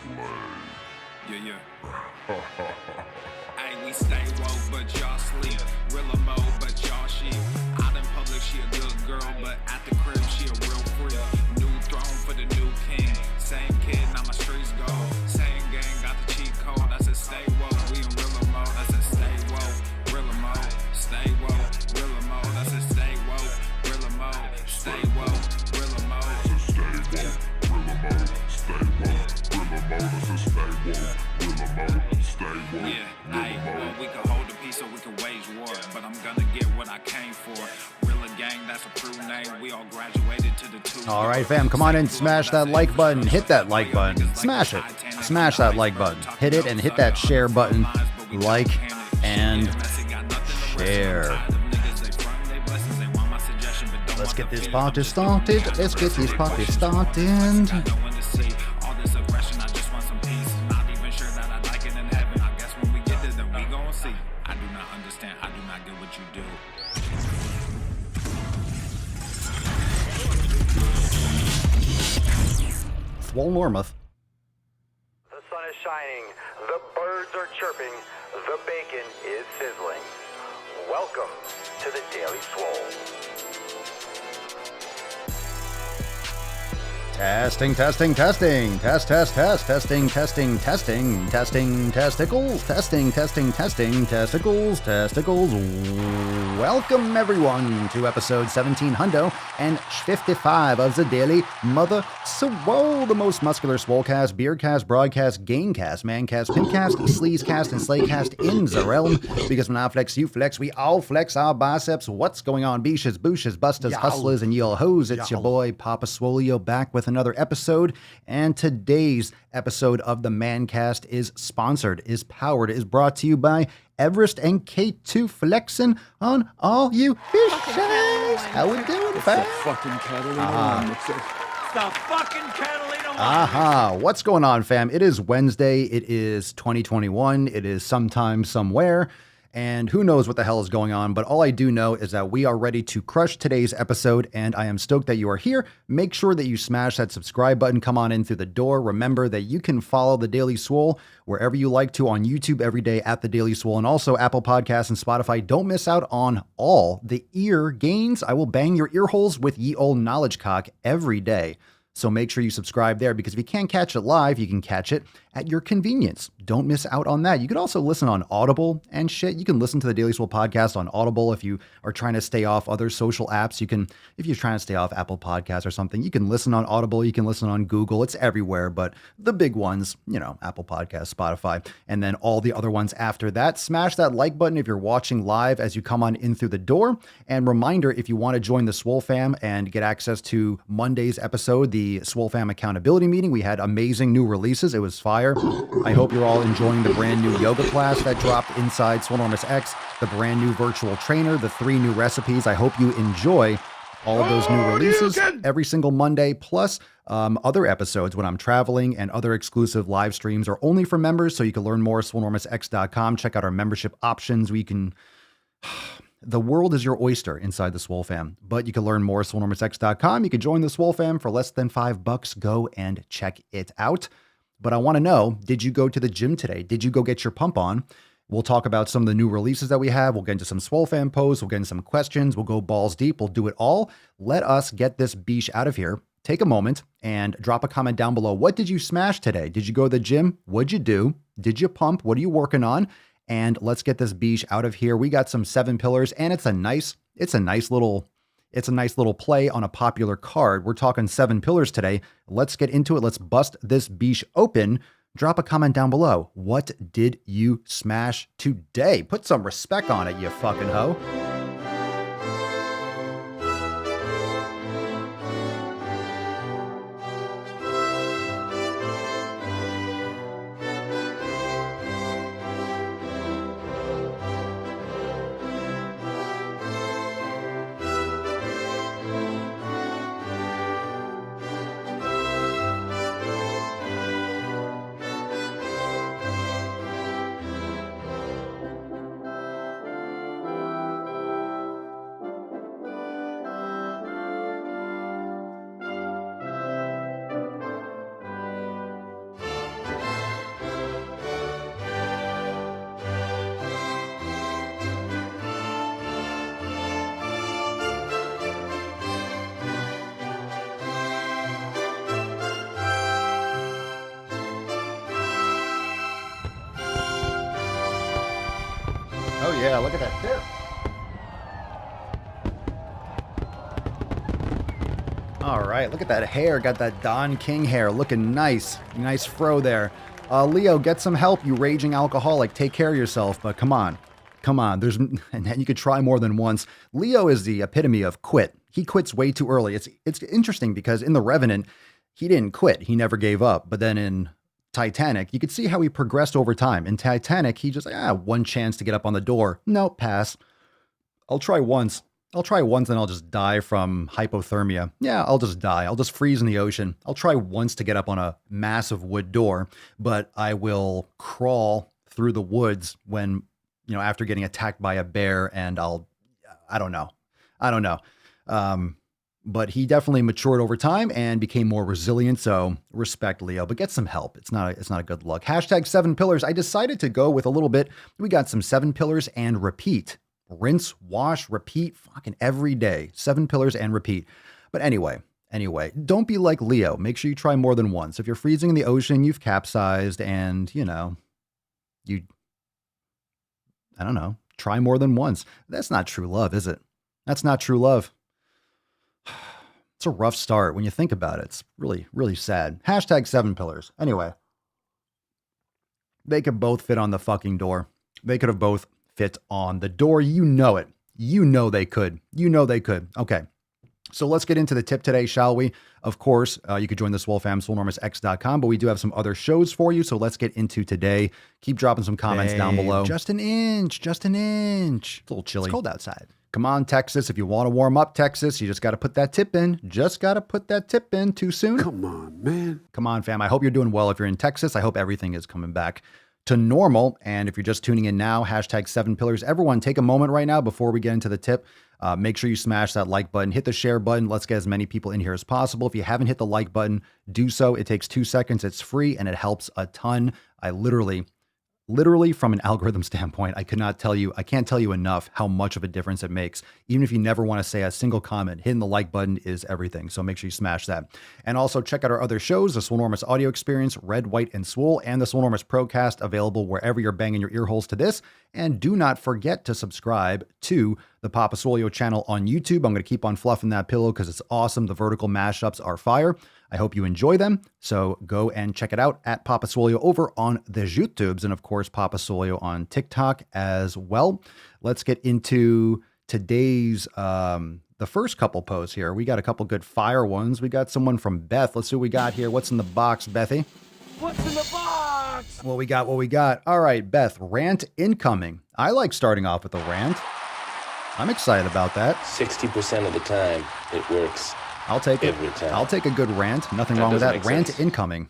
Yeah. Hey, we stay woke, but y'all sleep. Real mode, but y'all sheep. Out in public, she a good girl, but at the crib, she a real freak. New throne for the new king. Same kid, now my streets go. Same gang, got the cheat code. I said stay woke, we in real mode. I said stay woke, real mode. Stay woke, real mode. I said stay woke, real mode. Stay woke, real mode. Yeah, hey, well, we can hold the peace or we can wage war, but I'm gonna get what I came for. Real gang, that's a true name. We all graduated to the two. All right, fam, come on in, smash that like button, hit that like button, smash it, smash that like button, hit it and hit that share button, like and share. Let's get this party started, let's get this party started. Swolenormous. The sun is shining, the birds are chirping, the bacon is sizzling. Welcome to the Daily Swole. Testing, testing, testing, testicles, testing, testicles. Welcome everyone to episode 1755 of the Daily Mother Swole, the most muscular swolecast, beercast, broadcast, gamecast, mancast, pimpcast, sleazecast, and slaycast in the realm. Because when I flex, you flex, we all flex our biceps. What's going on, beaches, booshes, busters, hustlers, and y'all hoes? It's your boy Papa Swolio back with another episode, and today's episode of the Mancast is sponsored, is powered, is brought to you by Everest and K2 flexing on all you fishes. How we doing, fam? Fucking Catalina. It's the fucking Catalina. Aha. What's going on, fam? It is Wednesday. It is 2021. It is sometime, somewhere. And who knows what the hell is going on, but all I do know is that we are ready to crush today's episode, and I am stoked that you are here. Make sure that you smash that subscribe button, come on in through the door. Remember that you can follow The Daily Swole wherever you like to on YouTube every day at The Daily Swole, and also Apple Podcasts and Spotify. Don't miss out on all the ear gains. I will bang your ear holes with ye old knowledge cock every day. So make sure you subscribe there, because if you can't catch it live, you can catch it at your convenience. Don't miss out on that. You can also listen on Audible and shit. You can listen to the Daily Swole podcast on Audible if you are trying to stay off other social apps. You can, if you're trying to stay off Apple Podcasts or something, you can listen on Audible. You can listen on Google. It's everywhere, but the big ones, you know, Apple Podcasts, Spotify, and then all the other ones after that. Smash that like button if you're watching live as you come on in through the door. And reminder, if you want to join the Swole fam and get access to Monday's episode, the Swole fam accountability meeting, we had amazing new releases. It was fire. I hope you're all enjoying the brand new yoga class that dropped inside Swolenormous X, the brand new virtual trainer, the 3 new recipes. I hope you enjoy all of those new releases every single Monday, plus other episodes when I'm traveling, and other exclusive live streams are only for members, so you can learn more at swolenormousx.com. Check out our membership options where you can... The world is your oyster inside the Swole fam, but you can learn more at swolenormousx.com. You can join the Swole fam for less than $5. Go and check it out. But I want to know, did you go to the gym today? Did you go get your pump on? We'll talk about some of the new releases that we have. We'll get into some Swole fam posts. We'll get into some questions. We'll go balls deep. We'll do it all. Let us get this beach out of here. Take a moment and drop a comment down below. What did you smash today? Did you go to the gym? What'd you do? Did you pump? What are you working on? And let's get this beach out of here. We got some 7 pillars, and it's a nice little play on a popular card. We're talking 7 pillars today. Let's get into it. Let's bust this beach open. Drop a comment down below. What did you smash today? Put some respect on it, you fucking hoe. Oh yeah, look at that hair. All right, look at that hair. Got that Don King hair, looking nice. Nice fro there. Leo, get some help, you raging alcoholic. Take care of yourself, but come on. And you could try more than once. Leo is the epitome of quit. He quits way too early. It's interesting because in The Revenant, he didn't quit. He never gave up. But then in Titanic, you could see how he progressed over time. In Titanic, he just, one chance to get up on the door. No, pass. I'll try once and I'll just die from hypothermia. Yeah, I'll just die. I'll just freeze in the ocean. I'll try once to get up on a massive wood door, but I will crawl through the woods when, after getting attacked by a bear, and I don't know. But he definitely matured over time and became more resilient. So respect, Leo, but get some help. It's not a good look. Hashtag 7 pillars. I decided to go with a little bit. We got some 7 pillars and repeat. Rinse, wash, repeat, fucking every day. 7 pillars and repeat. But anyway, don't be like Leo. Make sure you try more than once. If you're freezing in the ocean, you've capsized, and I don't know, try more than once. That's not true love, is it? That's not true love. It's a rough start when you think about it. It's really, really sad. Hashtag 7 pillars. Anyway, they could both fit on the fucking door. They could have both fit on the door. You know it. You know they could. Okay. So let's get into the tip today, shall we? Of course, you could join the Swole fam, swolenormousx.com, but we do have some other shows for you. So let's get into today. Keep dropping some comments down below. Just an inch. It's a little chilly. It's cold outside. Come on, Texas. If you want to warm up, Texas, you just got to put that tip in. Too soon. Come on, man. Come on, fam. I hope you're doing well. If you're in Texas, I hope everything is coming back to normal. And if you're just tuning in now, hashtag 7 pillars. Everyone, take a moment right now before we get into the tip. Make sure you smash that like button, hit the share button. Let's get as many people in here as possible. If you haven't hit the like button, do so. It takes 2 seconds. It's free and it helps a ton. I literally from an algorithm standpoint, I can't tell you enough how much of a difference it makes. Even if you never want to say a single comment, hitting the like button is everything. So make sure you smash that. And also check out our other shows, the Swolenormous Audio Experience, Red, White, and Swole, and the Swolenormous Procast, available wherever you're banging your ear holes to this. And do not forget to subscribe to the Papa Swolio channel on YouTube. I'm going to keep on fluffing that pillow because it's awesome. The vertical mashups are fire. I hope you enjoy them. So go and check it out at Papa Swolio over on the YouTubes, and of course, Papa Swolio on TikTok as well. Let's get into today's, the first couple posts here. We got a couple good fire ones. We got someone from Beth. Let's see what we got here. What's in the box, Bethy? What's in the box? What we got. All right, Beth, rant incoming. I like starting off with a rant. I'm excited about that. 60% of the time, it works. I'll take it. Every time. I'll take a good rant. Nothing wrong with that. Rant incoming.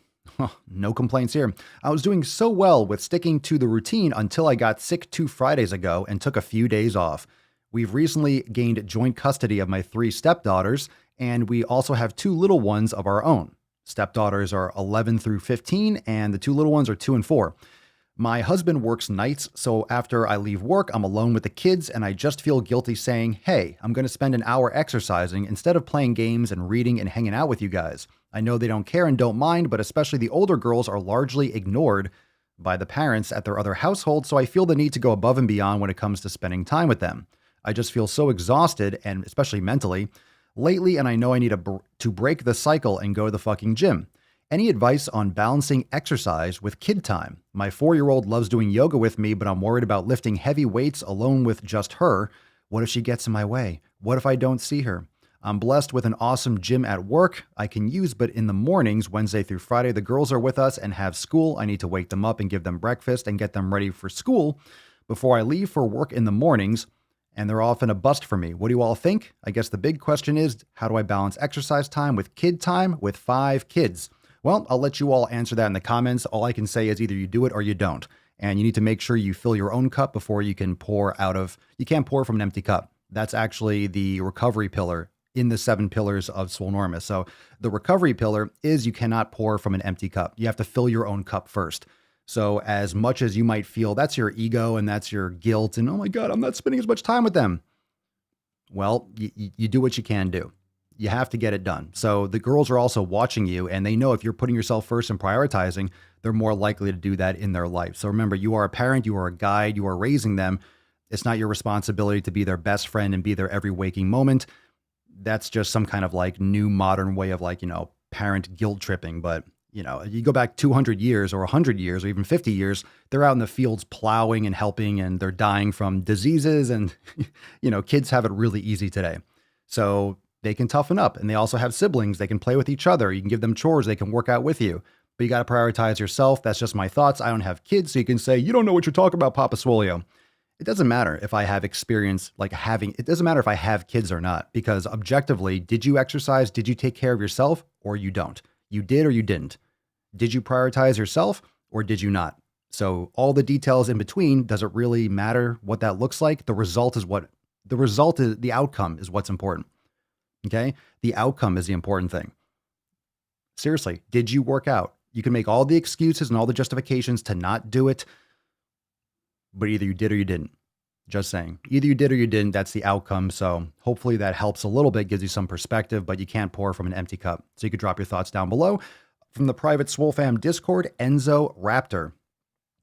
No complaints here. I was doing so well with sticking to the routine until I got sick 2 Fridays ago and took a few days off. We've recently gained joint custody of my 3 stepdaughters, and we also have 2 little ones of our own. Stepdaughters are 11 through 15, and the 2 little ones are 2 and 4. My husband works nights, so after I leave work, I'm alone with the kids, and I just feel guilty saying, hey, I'm going to spend an hour exercising instead of playing games and reading and hanging out with you guys. I know they don't care and don't mind, but especially the older girls are largely ignored by the parents at their other household, so I feel the need to go above and beyond when it comes to spending time with them. I just feel so exhausted, and especially mentally, lately, and I know I need to break the cycle and go to the fucking gym. Any advice on balancing exercise with kid time? My 4-year-old loves doing yoga with me, but I'm worried about lifting heavy weights alone with just her. What if she gets in my way? What if I don't see her? I'm blessed with an awesome gym at work I can use, but in the mornings, Wednesday through Friday, the girls are with us and have school. I need to wake them up and give them breakfast and get them ready for school before I leave for work in the mornings, and they're often a bust for me. What do you all think? I guess the big question is, how do I balance exercise time with kid time with 5 kids? Well, I'll let you all answer that in the comments. All I can say is either you do it or you don't. And you need to make sure you fill your own cup before you can you can't pour from an empty cup. That's actually the recovery pillar in the 7 pillars of Swolenormous. So the recovery pillar is you cannot pour from an empty cup. You have to fill your own cup first. So as much as you might feel that's your ego and that's your guilt and, oh my God, I'm not spending as much time with them. Well, you do what you can do. You have to get it done. So the girls are also watching you, and they know if you're putting yourself first and prioritizing, they're more likely to do that in their life. So remember, you are a parent, you are a guide, you are raising them. It's not your responsibility to be their best friend and be there every waking moment. That's just some kind of like new modern way of like, parent guilt tripping. But, you go back 200 years or 100 years or even 50 years, they're out in the fields plowing and helping, and they're dying from diseases. And, kids have it really easy today. So they can toughen up, and they also have siblings. They can play with each other. You can give them chores. They can work out with you, but you got to prioritize yourself. That's just my thoughts. I don't have kids. So you can say, you don't know what you're talking about, Papa Swolio. It doesn't matter if I have experience it doesn't matter if I have kids or not, because objectively, did you exercise? Did you take care of yourself, or you don't? You did or you didn't? Did you prioritize yourself, or did you not? So all the details in between, does it really matter what that looks like? The outcome is what's important. Okay. The outcome is the important thing. Seriously. Did you work out? You can make all the excuses and all the justifications to not do it, but either you did or you didn't. Just saying. Either you did or you didn't. That's the outcome. So hopefully that helps a little bit, gives you some perspective, but you can't pour from an empty cup. So you could drop your thoughts down below. From the private Swole Fam Discord, Enzo Raptor.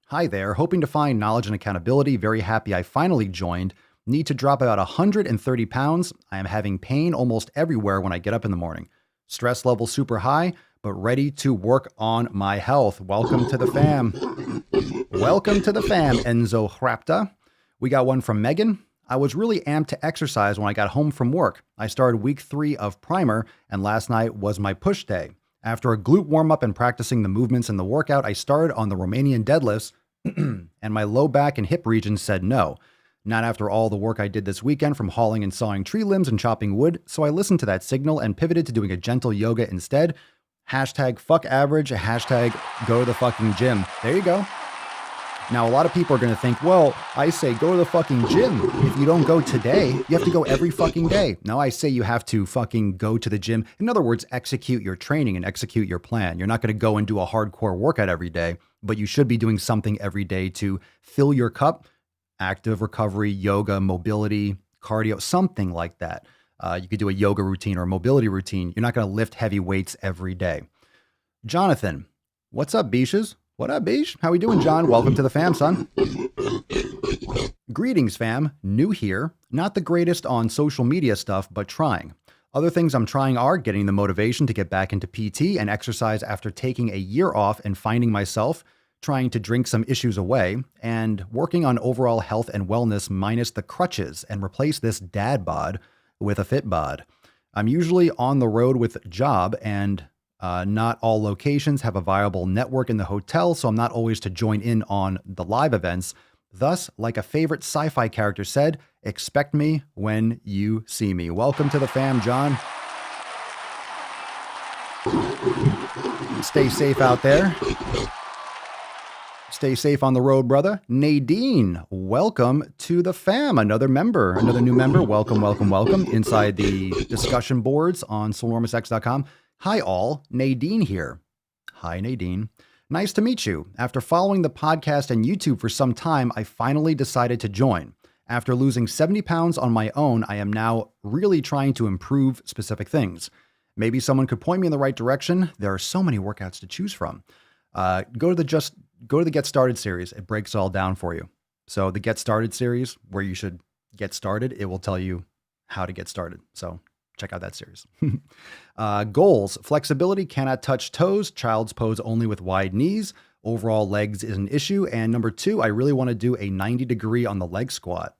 Hi there. Hoping to find knowledge and accountability. Very happy I finally joined. Need to drop about 130 pounds. I am having pain almost everywhere when I get up in the morning. Stress level super high, but ready to work on my health. Welcome to the fam. Welcome to the fam, Enzo Raptor. We got one from Megan. I was really amped to exercise when I got home from work. I started week 3 of primer, and last night was my push day. After a glute warm-up and practicing the movements in the workout, I started on the Romanian deadlifts, and my low back and hip region said no. Not after all the work I did this weekend from hauling and sawing tree limbs and chopping wood, so I listened to that signal and pivoted to doing a gentle yoga instead. Hashtag fuck average, hashtag go to the fucking gym. There you go. Now, a lot of people are going to think, well, I say go to the fucking gym. If you don't go today, you have to go every fucking day. No, I say you have to fucking go to the gym. In other words, execute your training and execute your plan. You're not going to go and do a hardcore workout every day, but you should be doing something every day to fill your cup. Active recovery, yoga, mobility, cardio, something like that. You could do a yoga routine or a mobility routine. You're not going to lift heavy weights every day. Jonathan, what's up, Beaches? What up, Beach? How we doing, John? Welcome to the fam, son. Greetings, fam. New here. Not the greatest on social media stuff, but trying. Other things I'm trying are getting the motivation to get back into PT and exercise after taking a year off and finding myself, trying to drink some issues away, and working on overall health and wellness minus the crutches and replace this dad bod with a fit bod. I'm usually on the road with job, and not all locations have a viable network in the hotel, so I'm not always to join in on the live events. Thus, like a favorite sci-fi character said, expect me when you see me. Welcome to the fam, John. Stay safe out there. Stay safe on the road, brother. Nadine, welcome to the fam. Another new member. Welcome, welcome, welcome. Inside the discussion boards on Swolenormousx.com. Hi all, Nadine here. Hi, Nadine. Nice to meet you. After following the podcast and YouTube for some time, I finally decided to join. After losing 70 pounds on my own, I am now really trying to improve specific things. Maybe someone could point me in the right direction. There are so many workouts to choose from. Go to the Get Started series. It breaks it all down for you. So the Get Started series, where you should get started, it will tell you how to get started. So check out that series. Goals: flexibility, cannot touch toes, child's pose only with wide knees, overall legs is an issue. And number 2, I really want to do a 90 degree on the leg squat.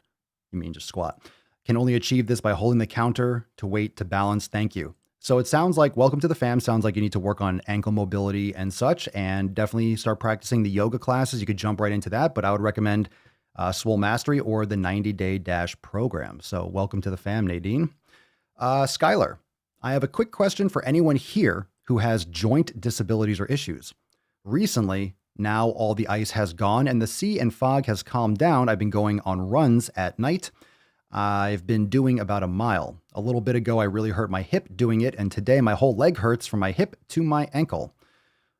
You mean just squat. Can only achieve this by holding the counter to weight to balance. Thank you. So it sounds like, welcome to the fam, sounds like you need to work on ankle mobility and such, and definitely start practicing the yoga classes. You could jump right into that, but I would recommend Swole Mastery or the 90-day dash program. So welcome to the fam, Nadine. Skylar, I have a quick question for anyone here who has joint disabilities or issues. Recently, now all the ice has gone and the sea and fog has calmed down. I've been going on runs at night. I've been doing about a mile. A little bit ago, I really hurt my hip doing it, and today my whole leg hurts from my hip to my ankle.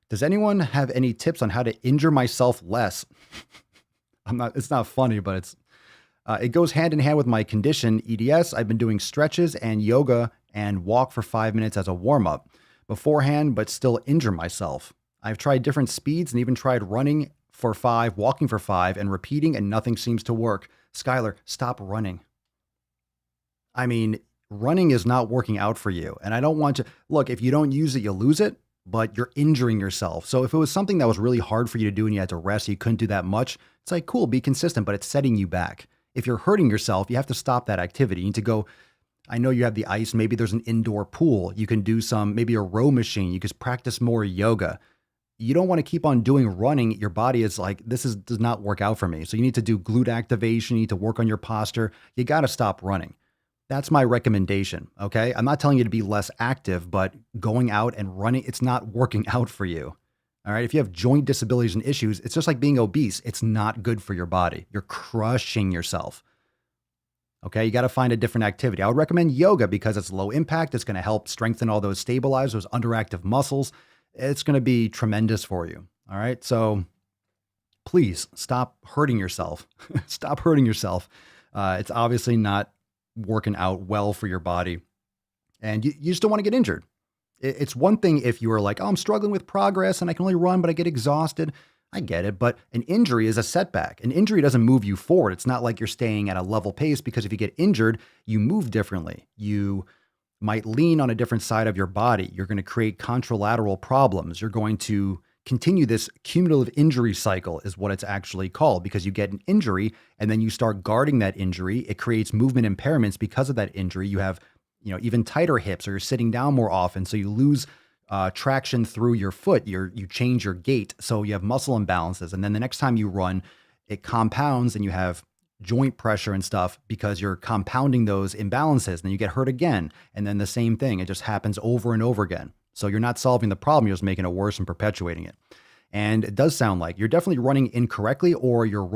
Does anyone have any tips on how to injure myself less? It's not funny, but it goes hand in hand with my condition, EDS. I've been doing stretches and yoga and walk for 5 minutes as a warm-up beforehand, but still injure myself. I've tried different speeds and even tried running for 5, walking for 5, and repeating, and nothing seems to work. Skylar, stop running. I mean, running is not working out for you. And I don't want to look, if you don't use it, you lose it, but you're injuring yourself. So if it was something that was really hard for you to do and you had to rest, you couldn't do that much, it's like, cool, be consistent, but it's setting you back. If you're hurting yourself, you have to stop that activity. You need to go, I know you have the ice, maybe there's an indoor pool. You can do maybe a row machine. You can practice more yoga. You don't want to keep on doing running. Your body is like, does not work out for me. So you need to do glute activation. You need to work on your posture. You got to stop running. That's my recommendation, okay? I'm not telling you to be less active, but going out and running, it's not working out for you, all right? If you have joint disabilities and issues, it's just like being obese. It's not good for your body. You're crushing yourself, okay? You got to find a different activity. I would recommend yoga because it's low impact. It's going to help strengthen all those stabilize, those underactive muscles. It's going to be tremendous for you, all right? So please stop hurting yourself. Stop hurting yourself. It's obviously not working out well for your body, and you just don't want to get injured. It's one thing if you are like, oh, I'm struggling with progress and I can only run, but I get exhausted. I get it. But an injury is a setback. An injury doesn't move you forward. It's not like you're staying at a level pace, because if you get injured, you move differently. You might lean on a different side of your body. You're going to create contralateral problems. You're going to continue this cumulative injury cycle is what it's actually called, because you get an injury and then you start guarding that injury. It creates movement impairments because of that injury. You have, even tighter hips, or you're sitting down more often. So you lose traction through your foot. You change your gait. So you have muscle imbalances. And then the next time you run, it compounds and you have joint pressure and stuff because you're compounding those imbalances. And then you get hurt again. And then the same thing. It just happens over and over again. So you're not solving the problem, you're just making it worse and perpetuating it. And it does sound like you're definitely running incorrectly, or you're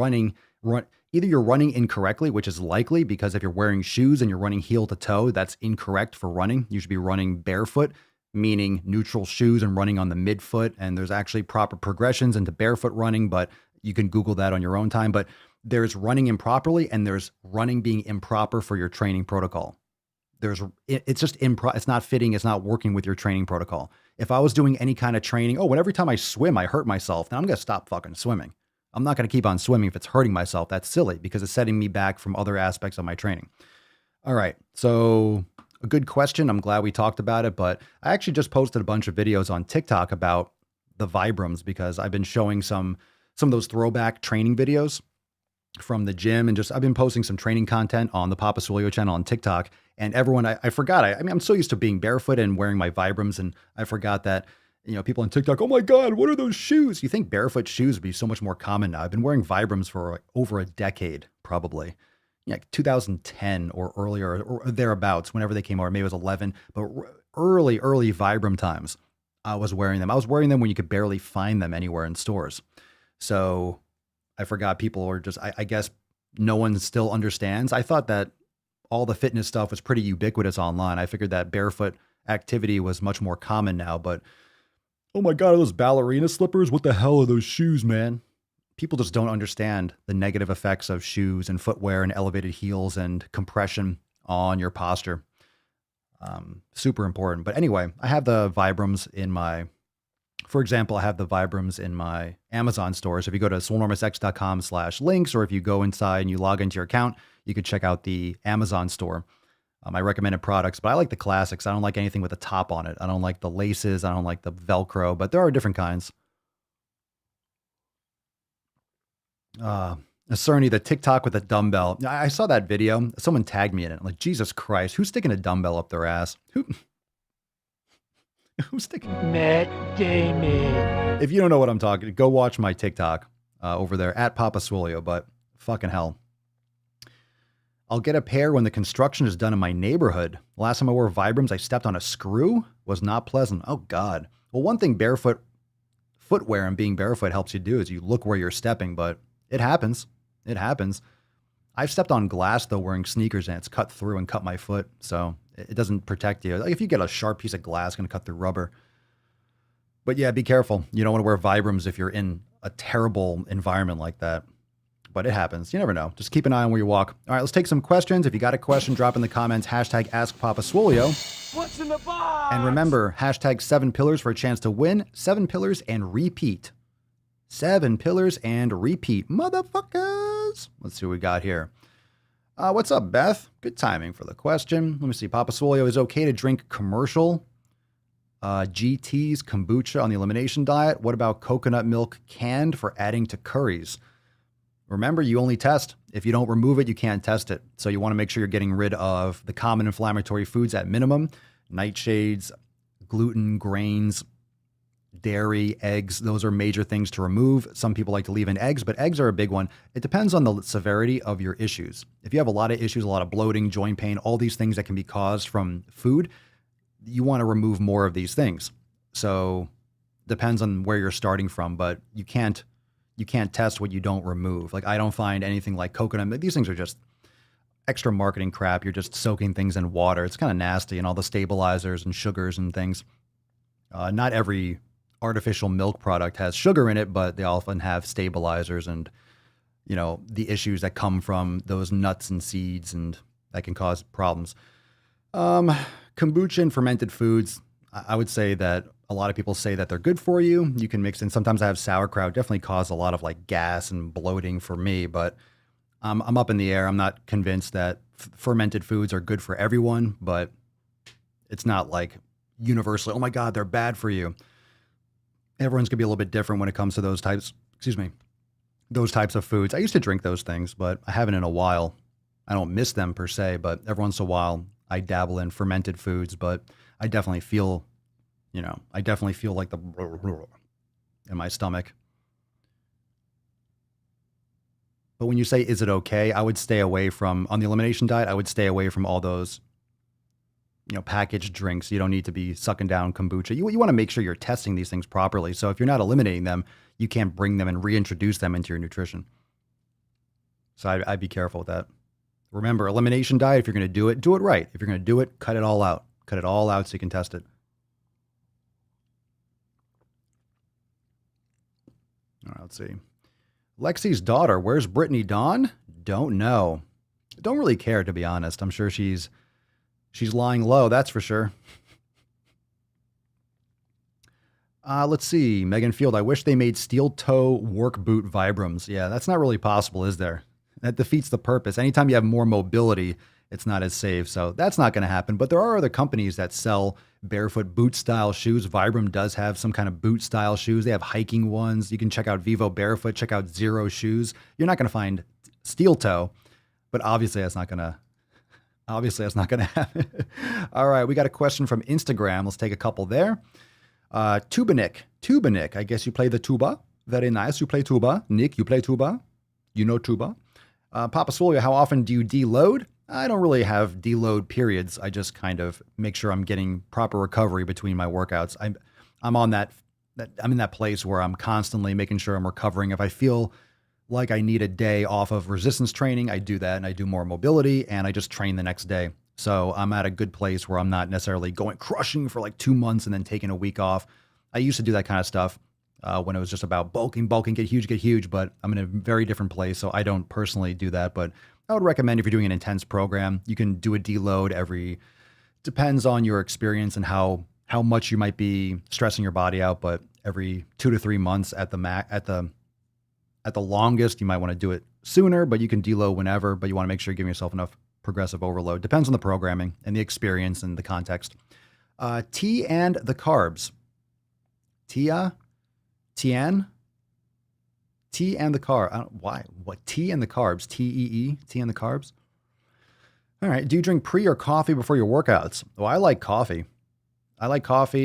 either you're running incorrectly, which is likely because if you're wearing shoes and you're running heel to toe, that's incorrect for running. You should be running barefoot, meaning neutral shoes and running on the midfoot. And there's actually proper progressions into barefoot running, but you can Google that on your own time. But there's running improperly and there's running being improper for your training protocol. It's just it's not fitting. It's not working with your training protocol. If I was doing any kind of training, every time I swim, I hurt myself, then I'm going to stop fucking swimming. I'm not going to keep on swimming if it's hurting myself. That's silly because it's setting me back from other aspects of my training. All right. So a good question. I'm glad we talked about it, but I actually just posted a bunch of videos on TikTok about the Vibrams because I've been showing some of those throwback training videos from the gym, and I've been posting some training content on the Papa Swolio channel on TikTok. And everyone, I forgot. I mean, I'm so used to being barefoot and wearing my Vibrams, and I forgot that, people on TikTok, oh my God, what are those shoes? You think barefoot shoes would be so much more common now. I've been wearing Vibrams for over a decade, probably. 2010 or earlier or thereabouts, whenever they came out, maybe it was 11, but early Vibram times, I was wearing them. I was wearing them when you could barely find them anywhere in stores. So I forgot people are just, I guess no one still understands. I thought that all the fitness stuff was pretty ubiquitous online. I figured that barefoot activity was much more common now, but oh my God, are those ballerina slippers? What the hell are those shoes, man? People just don't understand the negative effects of shoes and footwear and elevated heels and compression on your posture. Super important. But anyway, I have the Vibrams for example, I have the Vibrams in my Amazon store. So if you go to swolenormousx.com/links, or if you go inside and you log into your account, you could check out the Amazon store. I recommended products, but I like the classics. I don't like anything with a top on it. I don't like the laces. I don't like the Velcro, but there are different kinds. Cerny, the TikTok with a dumbbell. I saw that video. Someone tagged me in it. I'm like, Jesus Christ, who's sticking a dumbbell up their ass? Who's sticking? Matt Damon. If you don't know what I'm talking, go watch my TikTok over there at Papa Swolio, but fucking hell. I'll get a pair when the construction is done in my neighborhood. Last time I wore Vibrams, I stepped on a screw. Was not pleasant. Oh, God. Well, one thing barefoot footwear and being barefoot helps you do is you look where you're stepping, but it happens. It happens. I've stepped on glass, though, wearing sneakers, and it's cut through and cut my foot, so it doesn't protect you. Like if you get a sharp piece of glass, it's going to cut through rubber. But yeah, be careful. You don't want to wear Vibrams if you're in a terrible environment like that. But it happens. You never know. Just keep an eye on where you walk. All right, let's take some questions. If you got a question, drop in the comments, hashtag #AskPapaSwolio. What's in the box? And remember, hashtag 7 pillars for a chance to win. 7 pillars and repeat. 7 pillars and repeat. Motherfuckers. Let's see what we got here. What's up, Beth? Good timing for the question. Let me see. Papa Swolio, is it okay to drink commercial GTs, kombucha on the elimination diet? What about coconut milk canned for adding to curries? Remember, you only test. If you don't remove it, you can't test it. So you want to make sure you're getting rid of the common inflammatory foods at minimum: nightshades, gluten, grains, dairy, eggs. Those are major things to remove. Some people like to leave in eggs, but eggs are a big one. It depends on the severity of your issues. If you have a lot of issues, a lot of bloating, joint pain, all these things that can be caused from food, you want to remove more of these things. So depends on where you're starting from, but you can't test what you don't remove. Like, I don't find anything like coconut. These things are just extra marketing crap. You're just soaking things in water. It's kind of nasty, and all the stabilizers and sugars and things. Not every artificial milk product has sugar in it, but they often have stabilizers and, the issues that come from those nuts and seeds, and that can cause problems. Kombucha and fermented foods, I would say that a lot of people say that they're good for you. You can mix in. Sometimes I have sauerkraut. Definitely cause a lot of like gas and bloating for me, but I'm up in the air. I'm not convinced that fermented foods are good for everyone, but it's not like universally, oh my God, they're bad for you. Everyone's gonna be a little bit different when it comes to those types of foods. I used to drink those things, but I haven't in a while. I don't miss them per se, but every once in a while I dabble in fermented foods, but I definitely feel like the in my stomach. But when you say, is it okay? I would stay away from, on the elimination diet, I would stay away from all those, packaged drinks. You don't need to be sucking down kombucha. You want to make sure you're testing these things properly. So if you're not eliminating them, you can't bring them and reintroduce them into your nutrition. So I'd be careful with that. Remember, elimination diet, if you're going to do it right. If you're going to do it, cut it all out. Cut it all out so you can test it. All right, let's see. Lexi's daughter, where's Brittany Dawn? Don't know. Don't really care, to be honest. I'm sure she's lying low, that's for sure. Let's see. Megan Field, I wish they made steel toe work boot Vibrams. Yeah, that's not really possible, is there? That defeats the purpose. Anytime you have more mobility, it's not as safe. So that's not going to happen. But there are other companies that sell barefoot boot style shoes. Vibram does have some kind of boot style shoes. They have hiking ones. You can check out Vivo Barefoot, check out Zero Shoes. You're not going to find steel toe, but obviously that's not going to happen. All right, we got a question from Instagram. Let's take a couple there. Tubanik, I guess you play the tuba. Very nice. You play tuba. Nick, you play tuba. You know tuba. Papa Swolio, how often do you deload? I don't really have deload periods. I just kind of make sure I'm getting proper recovery between my workouts. I'm on that I'm in that place where I'm constantly making sure I'm recovering. If I feel like I need a day off of resistance training, I do that, and I do more mobility, and I just train the next day. So I'm at a good place where I'm not necessarily going crushing for like 2 months and then taking a week off. I used to do that kind of stuff when it was just about bulking, get huge, but I'm in a very different place. So I don't personally do that, but I would recommend if you're doing an intense program, you can do a deload depends on your experience and how much you might be stressing your body out, but every 2 to 3 months at the longest. You might want to do it sooner, but you can deload whenever, but you want to make sure you're giving yourself enough progressive overload. Depends on the programming and the experience and the context. Tea and the carbs. Tea and the carb. Why? What? Tea and the carbs. Tea. Tea and the carbs. All right. Do you drink pre or coffee before your workouts? Well, I like coffee.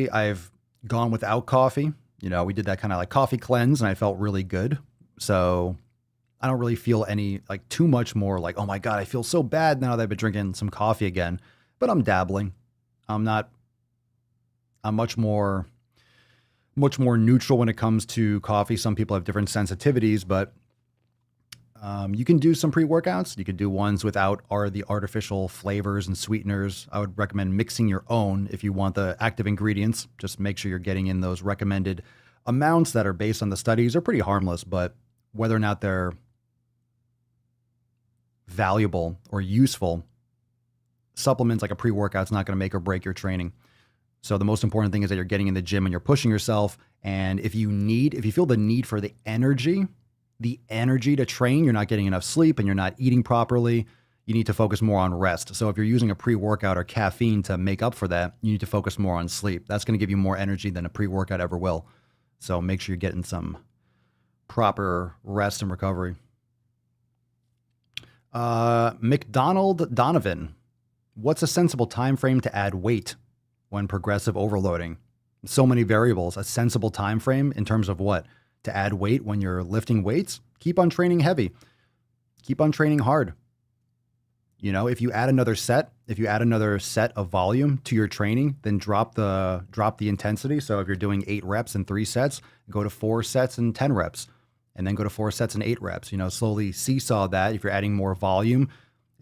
I've gone without coffee. We did that kind of like coffee cleanse, and I felt really good. So I don't really feel any like too much more like, oh my God, I feel so bad now that I've been drinking some coffee again. But I'm dabbling. I'm much more neutral when it comes to coffee. Some people have different sensitivities, but you can do some pre-workouts. You could do ones without the artificial flavors and sweeteners. I would recommend mixing your own if you want the active ingredients. Just make sure you're getting in those recommended amounts that are based on the studies. Are pretty harmless, but whether or not they're valuable or useful, supplements like a pre-workout is not going to make or break your training. So the most important thing is that you're getting in the gym and you're pushing yourself. And if you feel the need for the energy to train, you're not getting enough sleep and you're not eating properly, you need to focus more on rest. So if you're using a pre-workout or caffeine to make up for that, you need to focus more on sleep. That's going to give you more energy than a pre-workout ever will. So make sure you're getting some proper rest and recovery. McDonald Donovan, what's a sensible time frame to add weight when progressive overloading? So many variables. A sensible time frame in terms of what? To add weight when you're lifting weights? Keep on training heavy. Keep on training hard. You know, if you add another set of volume to your training, then drop the intensity. So if you're doing 8 reps in 3 sets, go to 4 sets and 10 reps, and then go to 4 sets and 8 reps. You know, slowly seesaw that. If you're adding more volume,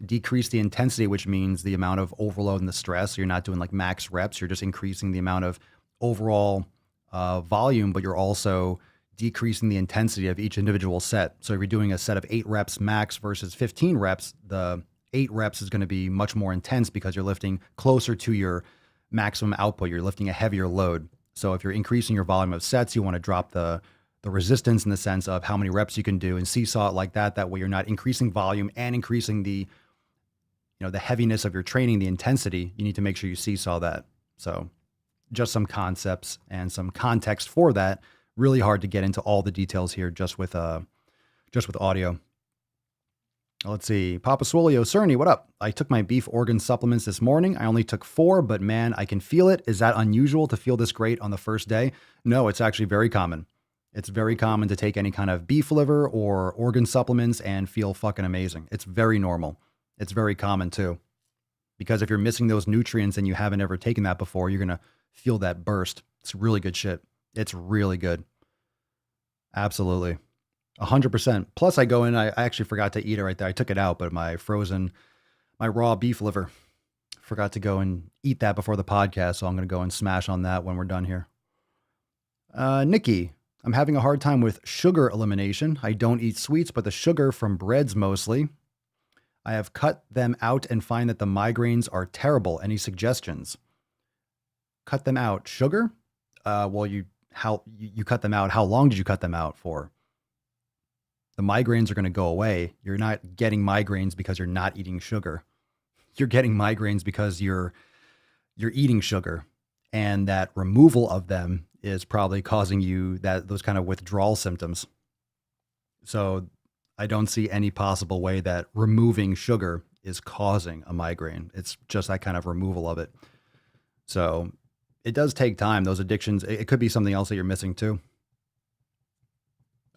decrease the intensity, which means the amount of overload and the stress. So you're not doing like max reps. You're just increasing the amount of overall volume, but you're also decreasing the intensity of each individual set. So if you're doing a set of 8 reps max versus 15 reps, the 8 reps is going to be much more intense because you're lifting closer to your maximum output. You're lifting a heavier load. So if you're increasing your volume of sets, you want to drop the resistance in the sense of how many reps you can do and seesaw it like that. That way you're not increasing volume and increasing the heaviness of your training, the intensity. You need to make sure you seesaw that. So just some concepts and some context for that. Really hard to get into all the details here just with audio. Let's see. Papa Swolio, Cerny, what up? I took my beef organ supplements this morning. I only took 4, but man, I can feel it. Is that unusual to feel this great on the first day? No, it's actually very common. It's very common to take any kind of beef liver or organ supplements and feel fucking amazing. It's very normal. It's very common too. Because if you're missing those nutrients and you haven't ever taken that before, you're going to feel that burst. It's really good shit. It's really good. Absolutely. 100%. Plus I go in, I actually forgot to eat it right there. I took it out, but my raw beef liver, forgot to go and eat that before the podcast. So I'm going to go and smash on that when we're done here. Nikki, I'm having a hard time with sugar elimination. I don't eat sweets, but the sugar from breads mostly. I have cut them out and find that the migraines are terrible. Any suggestions? Cut them out. Sugar? Well, you cut them out. How long did you cut them out for? The migraines are going to go away. You're not getting migraines because you're not eating sugar. You're getting migraines because you're eating sugar, and that removal of them is probably causing you those kind of withdrawal symptoms. So I don't see any possible way that removing sugar is causing a migraine. It's just that kind of removal of it. So it does take time. Those addictions, it could be something else that you're missing too.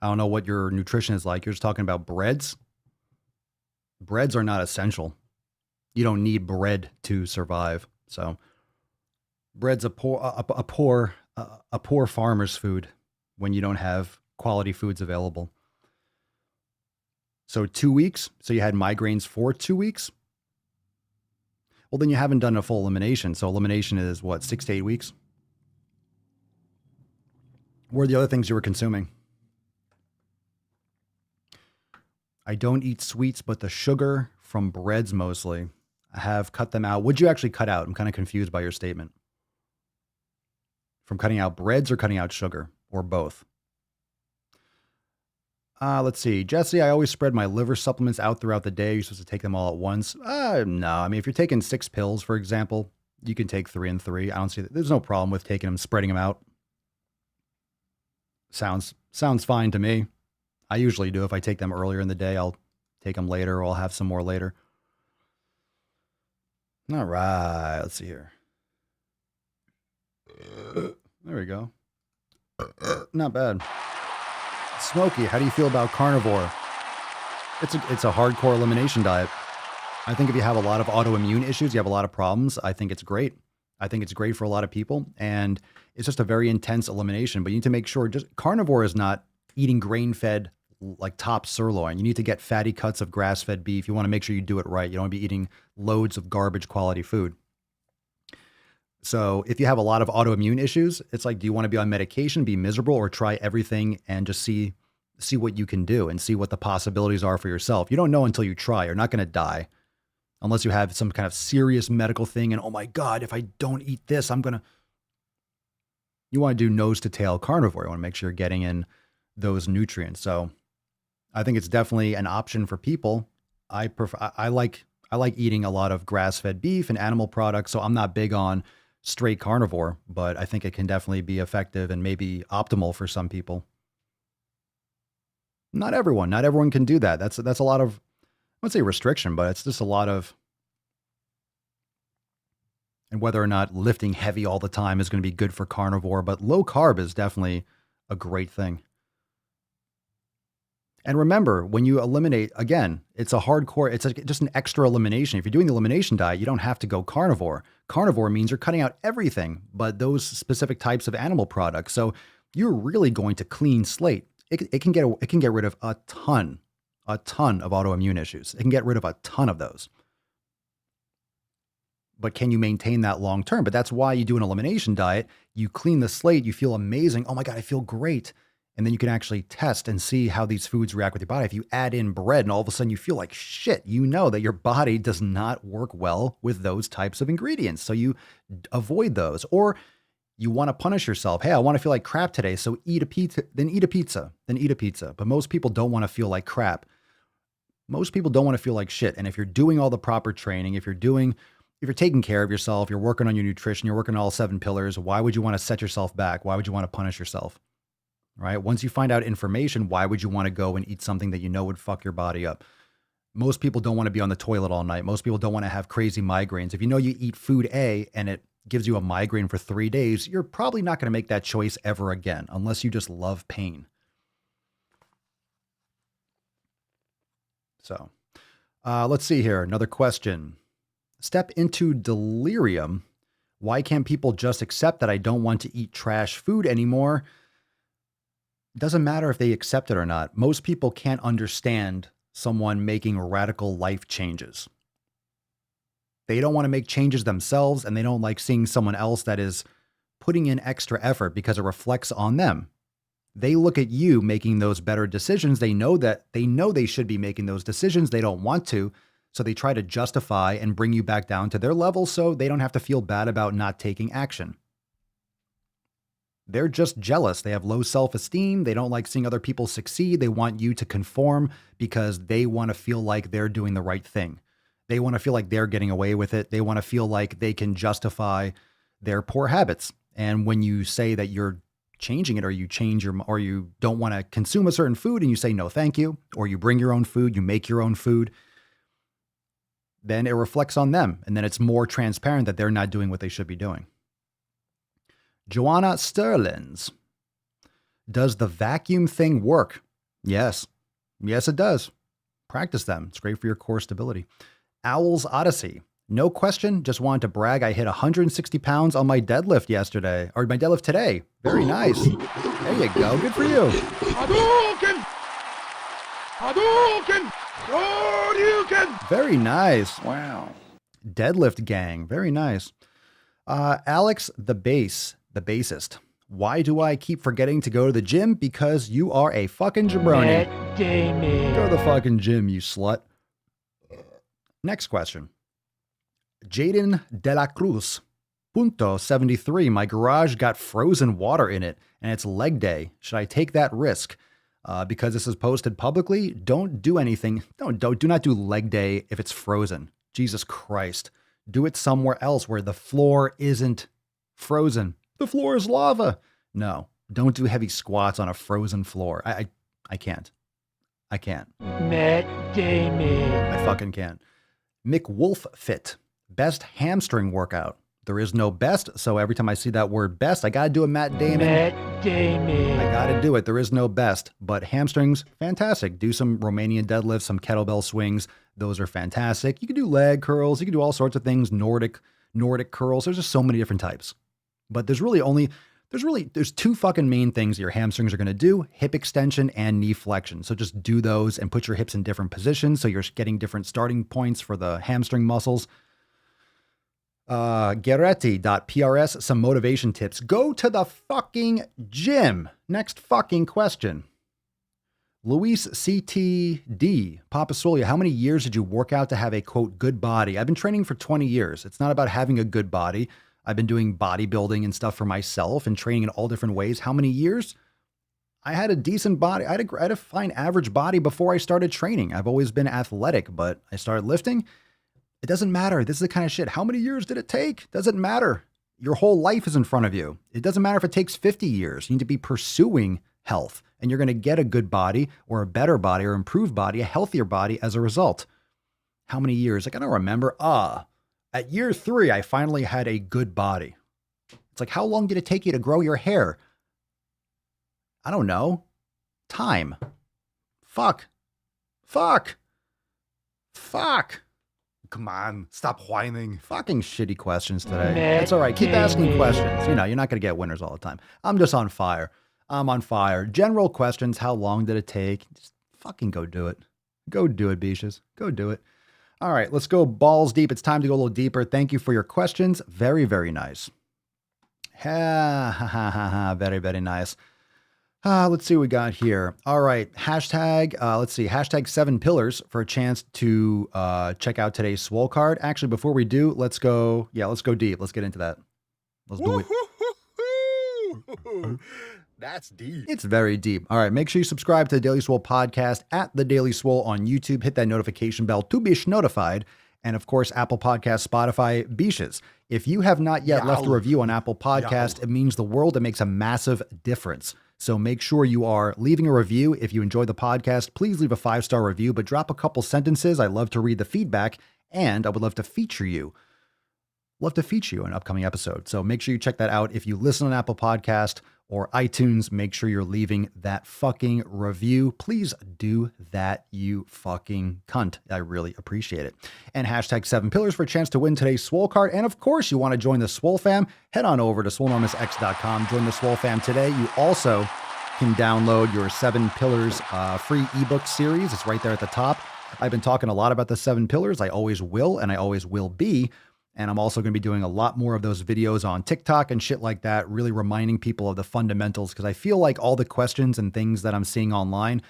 I don't know what your nutrition is like. You're just talking about breads. Breads are not essential. You don't need bread to survive. So bread's a poor farmer's food when you don't have quality foods available. So 2 weeks. So you had migraines for 2 weeks. Well, then you haven't done a full elimination. So elimination is what, 6 to 8 weeks? What are the other things you were consuming? I don't eat sweets, but the sugar from breads mostly. I have cut them out. What'd you actually cut out? I'm kind of confused by your statement. From cutting out breads or cutting out sugar, or both? Let's see. Jesse, I always spread my liver supplements out throughout the day. You're supposed to take them all at once. No. I mean, if you're taking 6 pills, for example, you can take 3 and 3. I don't see that. There's no problem with taking them, spreading them out. Sounds fine to me. I usually do. If I take them earlier in the day, I'll take them later, or I'll have some more later. All right. Let's see here. There we go. Not bad. Smokey, how do you feel about carnivore? It's a hardcore elimination diet. I think if you have a lot of autoimmune issues, you have a lot of problems, I think it's great. I think it's great for a lot of people, and it's just a very intense elimination. But you need to make sure, just carnivore is not eating grain-fed like top sirloin. You need to get fatty cuts of grass-fed beef. You want to make sure you do it right. You don't want to be eating loads of garbage quality food. So if you have a lot of autoimmune issues, it's like, do you want to be on medication, be miserable, or try everything and just see what you can do and see what the possibilities are for yourself? You don't know until you try. You're not going to die unless you have some kind of serious medical thing. And oh my God, if I don't eat this, you want to do nose to tail carnivore. You want to make sure you're getting in those nutrients. So I think it's definitely an option for people. I I like eating a lot of grass-fed beef and animal products, so I'm not big on straight carnivore, but I think it can definitely be effective and maybe optimal for some people. Not everyone can do that. That's a lot of, I wouldn't say restriction, but it's just a lot of, and whether or not lifting heavy all the time is going to be good for carnivore, but low carb is definitely a great thing. And remember, when you eliminate, again, it's a hardcore, it's just an extra elimination. If you're doing the elimination diet, you don't have to go carnivore. Carnivore means you're cutting out everything but those specific types of animal products. So you're really going to clean slate. It can get rid of a ton of autoimmune issues. It can get rid of a ton of those. But can you maintain that long term? But that's why you do an elimination diet. You clean the slate, you feel amazing. Oh my God, I feel great. And then you can actually test and see how these foods react with your body. If you add in bread and all of a sudden you feel like shit, you know that your body does not work well with those types of ingredients. So you avoid those. Or you want to punish yourself. Hey, I want to feel like crap today. So eat a pizza, then eat a pizza, then eat a pizza. But most people don't want to feel like crap. Most people don't want to feel like shit. And if you're doing all the proper training, if you're taking care of yourself, you're working on your nutrition, you're working on all 7 pillars, why would you want to set yourself back? Why would you want to punish yourself? Right? Once you find out information, why would you want to go and eat something that you know would fuck your body up? Most people don't want to be on the toilet all night. Most people don't want to have crazy migraines. If you know you eat food A and it gives you a migraine for 3 days, you're probably not going to make that choice ever again, unless you just love pain. So let's see here. Another question. Step into delirium. Why can't people just accept that I don't want to eat trash food anymore? It doesn't matter if they accept it or not. Most people can't understand someone making radical life changes. They don't want to make changes themselves, and they don't like seeing someone else that is putting in extra effort because it reflects on them. They look at you making those better decisions. They know they should be making those decisions. They don't want to. So they try to justify and bring you back down to their level so they don't have to feel bad about not taking action. They're just jealous. They have low self-esteem. They don't like seeing other people succeed. They want you to conform because they want to feel like they're doing the right thing. They want to feel like they're getting away with it. They want to feel like they can justify their poor habits. And when you say that you're changing it, or you don't want to consume a certain food and you say no thank you, or you bring your own food, you make your own food, then it reflects on them. And then it's more transparent that they're not doing what they should be doing. Joanna Sterlins. Does the vacuum thing work? Yes. Yes, it does. Practice them. It's great for your core stability. Owl's Odyssey. No question. Just wanted to brag. I hit 160 pounds on my deadlift yesterday, or my deadlift today. Very nice. There you go. Good for you. Hadouken! Hadouken! Shoryuken! Very nice. Wow. Deadlift gang. Very nice. Alex the bassist. Why do I keep forgetting to go to the gym? Because you are a fucking jabroni. Go to the fucking gym, you slut. Next question. Jaden De La Cruz. Punto 73. My garage got frozen water in it, and it's leg day. Should I take that risk? Because this is posted publicly, don't do anything. Do not do leg day if it's frozen. Jesus Christ. Do it somewhere else where the floor isn't frozen. The floor is lava. No, don't do heavy squats on a frozen floor. I can't. I can't. Matt Damon. I fucking can't. Mick Wolf Fit. Best hamstring workout. There is no best, so every time I see that word best, I gotta do a Matt Damon. Matt Damon. I gotta do it. There is no best, but hamstrings, fantastic. Do some Romanian deadlifts, some kettlebell swings. Those are fantastic. You can do leg curls. You can do all sorts of things. Nordic curls. There's just so many different types. But there's 2 fucking main things your hamstrings are going to do: hip extension and knee flexion. So just do those and put your hips in different positions so you're getting different starting points for the hamstring muscles. Geretti.prs, some motivation tips. Go to the fucking gym. Next fucking question. Luis CTD, Papa Swoleio, how many years did you work out to have a, quote, good body? I've been training for 20 years. It's not about having a good body. I've been doing bodybuilding and stuff for myself and training in all different ways. How many years? I had a decent body. I had a fine average body before I started training. I've always been athletic, but I started lifting. It doesn't matter. This is the kind of shit. How many years did it take? Doesn't matter. Your whole life is in front of you. It doesn't matter if it takes 50 years. You need to be pursuing health, and you're going to get a good body or a better body or improved body, a healthier body as a result. How many years? Like, I don't remember. At year 3, I finally had a good body. It's like, how long did it take you to grow your hair? I don't know. Time. Fuck. Come on, stop whining. Fucking shitty questions today. It's all right. Keep asking questions. You know, you're not going to get winners all the time. I'm just on fire. I'm on fire. General questions. How long did it take? Just fucking go do it. Go do it, Beaches. Go do it. All right, let's go balls deep. It's time to go a little deeper. Thank you for your questions. Very, very nice. Very, very nice. Let's see what we got here. All right. Hashtag, let's see. Hashtag 7 pillars for a chance to check out today's Swole card. Actually, before we do, let's go deep. Let's get into that. Let's do it. That's deep. It's very deep. All right. Make sure you subscribe to the Daily Swole podcast at The Daily Swole on YouTube. Hit that notification bell to be notified. And of course, Apple Podcasts, Spotify, Beaches. If you have not yet left a review on Apple Podcasts, it means the world. It makes a massive difference. So make sure you are leaving a review. If you enjoy the podcast, please leave a 5-star review, but drop a couple sentences. I love to read the feedback, and I would love to feature you. Love to feature you in an upcoming episode. So make sure you check that out. If you listen on Apple Podcast or iTunes, make sure you're leaving that fucking review. Please do that, you fucking cunt. I really appreciate it. And hashtag 7 pillars for a chance to win today's Swole card. And of course, you want to join the Swole fam, head on over to swolenormousx.com. Join the Swole fam today. You also can download your 7 pillars free ebook series. It's right there at the top. I've been talking a lot about the 7 pillars. I always will, and I always will be. And I'm also going to be doing a lot more of those videos on TikTok and shit like that, really reminding people of the fundamentals, because I feel like all the questions and things that I'm seeing online,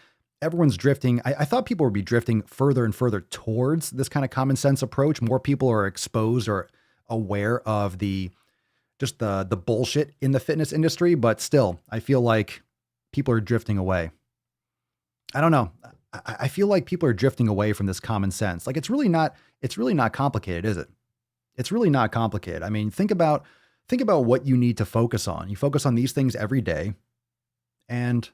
everyone's drifting. I thought people would be drifting further and further towards this kind of common sense approach. More people are exposed or aware of the bullshit in the fitness industry, but still, I feel like people are drifting away. I don't know. I feel like people are drifting away from this common sense. Like, it's really not complicated, is it? It's really not complicated. I mean, think about what you need to focus on. You focus on these things every day, and